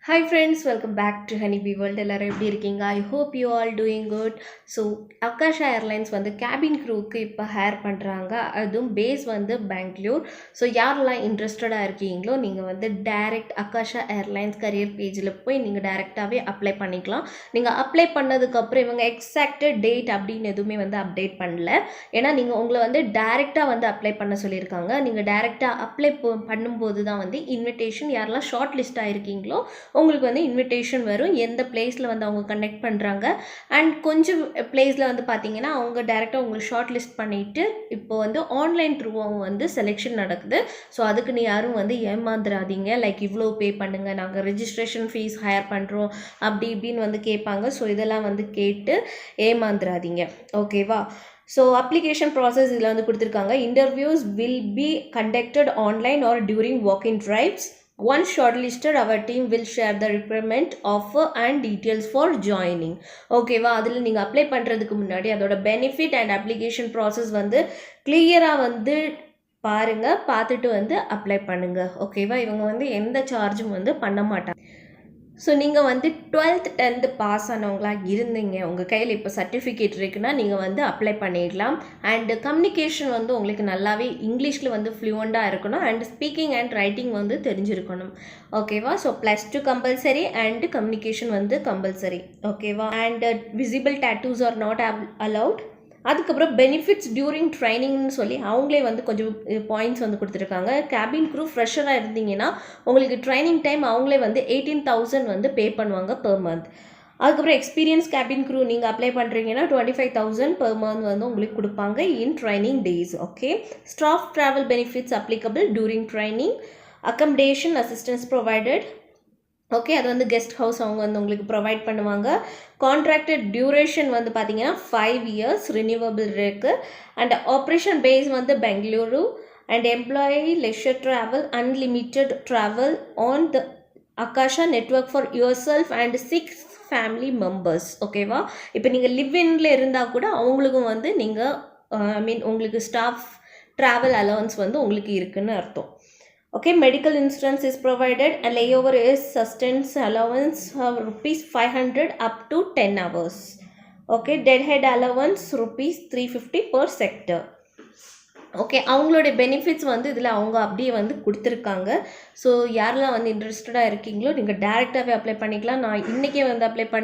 Hi friends, welcome back to Honeybee World. எல்லாரும் எப்படி இருக்கீங்க? I hope you all doing good. So Akasha Airlines வந்து cabin க்ரூக்கு இப்போ higher பண்ணுறாங்க. அதுவும் பேஸ் வந்து பெங்களூர். ஸோ யாரெல்லாம் இன்ட்ரெஸ்டடாக இருக்கீங்களோ நீங்கள் வந்து டைரக்ட் அக்காஷா ஏர்லைன்ஸ் கரியர் பேஜில் போய் நீங்கள் டைரெக்டாகவே அப்ளை பண்ணிக்கலாம். நீங்கள் அப்ளை பண்ணதுக்கப்புறம் இவங்க எக்ஸாக்ட் டேட் அப்படின்னு எதுவுமே வந்து அப்டேட் பண்ணல. ஏன்னா நீங்கள் உங்களை வந்து டைரெக்டாக வந்து அப்ளை பண்ண சொல்லியிருக்காங்க. நீங்கள் டைரெக்டாக அப்ளை பண்ணும்போது தான் வந்து இன்விடேஷன் யாரெல்லாம் ஷார்ட் லிஸ்ட் ஆகிருக்கீங்களோ உங்களுக்கு வந்து இன்விடேஷன் வரும். எந்த பிளேஸில் வந்து அவங்க கனெக்ட் பண்ணுறாங்க அண்ட் கொஞ்சம் பிளேஸில் வந்து பார்த்தீங்கன்னா அவங்க டைரெக்டாக உங்களுக்கு ஷார்ட் லிஸ்ட் பண்ணிவிட்டு இப்போ வந்து ஆன்லைன் த்ரூவாக வந்து செலெக்ஷன் நடக்குது. ஸோ அதுக்கு நீ யாரும் வந்து ஏமாந்துடாதீங்க. லைக் இவ்வளோ பே பண்ணுங்கள், நாங்கள் ரெஜிஸ்ட்ரேஷன் ஃபீஸ் ஹையர் பண்ணுறோம் அப்படி இப்படின்னு வந்து கேட்பாங்க. ஸோ இதெல்லாம் வந்து கேட்டு ஏமாந்துடாதீங்க, ஓகேவா? ஸோ அப்ளிகேஷன் ப்ராசஸ் இதில் வந்து கொடுத்துருக்காங்க. Interviews will be conducted online or during walk-in drives. Once shortlisted, our team will share the requirement, offer and details for joining. ஓகேவா? அதில் நீங்கள் அப்ளை பண்ணுறதுக்கு முன்னாடி அதோட பெனிஃபிட் அண்ட் அப்ளிகேஷன் ப்ராசஸ் வந்து கிளியராக வந்து பாருங்கள், பார்த்துட்டு வந்து அப்ளை பண்ணுங்கள், ஓகேவா? இவங்க வந்து எந்த சார்ஜும் வந்து பண்ண மாட்டாங்க. ஸோ நீங்கள் வந்து 12th 10th பாஸ் ஆனவங்களாக இருந்தீங்க, உங்கள் கையில் இப்போ சர்டிஃபிகேட் இருக்குன்னா நீங்கள் வந்து அப்ளை பண்ணிடலாம். அண்டு கம்யூனிகேஷன் வந்து உங்களுக்கு நல்லாவே இங்கிலீஷில் வந்து ஃப்ளூவெண்ட்டாக இருக்கணும் அண்ட் ஸ்பீக்கிங் அண்ட் ரைட்டிங் வந்து தெரிஞ்சிருக்கணும், ஓகேவா? ஸோ +2 கம்பல்சரி அண்டு கம்யூனிகேஷன் வந்து கம்பல்சரி, ஓகேவா? And visible tattoos are not allowed. அதுக்கப்புறம் பெனிஃபிட்ஸ் டியூரிங் ட்ரைனிங்னு சொல்லி அவங்களே வந்து கொஞ்சம் பாயிண்ட்ஸ் வந்து கொடுத்துருக்காங்க. கேபின் க்ரூ ஃப்ரெஷராக இருந்தீங்கன்னா உங்களுக்கு ட்ரைனிங் டைம் அவங்களே வந்து 18,000 வந்து பே பண்ணுவாங்க பெர் மந்த். அதுக்கப்புறம் எக்ஸ்பீரியன்ஸ் கேபின் க்ரூ நீங்கள் அப்ளை பண்ணுறீங்கன்னா 25,000 பெர் மந்த் வந்து உங்களுக்கு கொடுப்பாங்க in training days, okay? Staff travel benefits applicable during training. Accommodation assistance provided, okay? அது வந்து கெஸ்ட் ஹவுஸ் அவங்க வந்து உங்களுக்கு ப்ரொவைட் பண்ணுவாங்க. கான்ட்ராக்டட் டியூரேஷன் வந்து பார்த்தீங்கன்னா 5 years ரினியூவபிள் இருக்குது. அண்ட் ஆப்ரேஷன் பேஸ் வந்து Bengaluru and employee leisure travel unlimited travel on the Akasa network for yourself and 6 family members, ஓகேவா? இப்போ நீங்கள் லிவ் இன்ல இருந்தால் கூட அவங்களுக்கும் வந்து நீங்கள் உங்களுக்கு ஸ்டாஃப் ட்ராவல் அலவன்ஸ் வந்து உங்களுக்கு இருக்குன்னு அர்த்தம். Okay, medical insurance is provided and layover is sustenance allowance of rupees 500 up to 10 hours. Okay, deadhead allowance rupees 350 per sector. Okay, அவங்களோட பெனிஃபிட்ஸ் வந்து இதில் அவங்க அப்படியே வந்து கொடுத்துருக்காங்க. ஸோ யாரெல்லாம் வந்து இன்ட்ரெஸ்டடாக இருக்கீங்களோ நீங்கள் டேரெக்டாகவே அப்ளை பண்ணிக்கலாம். நான் இன்றைக்கே வந்து அப்ளை பண்ணி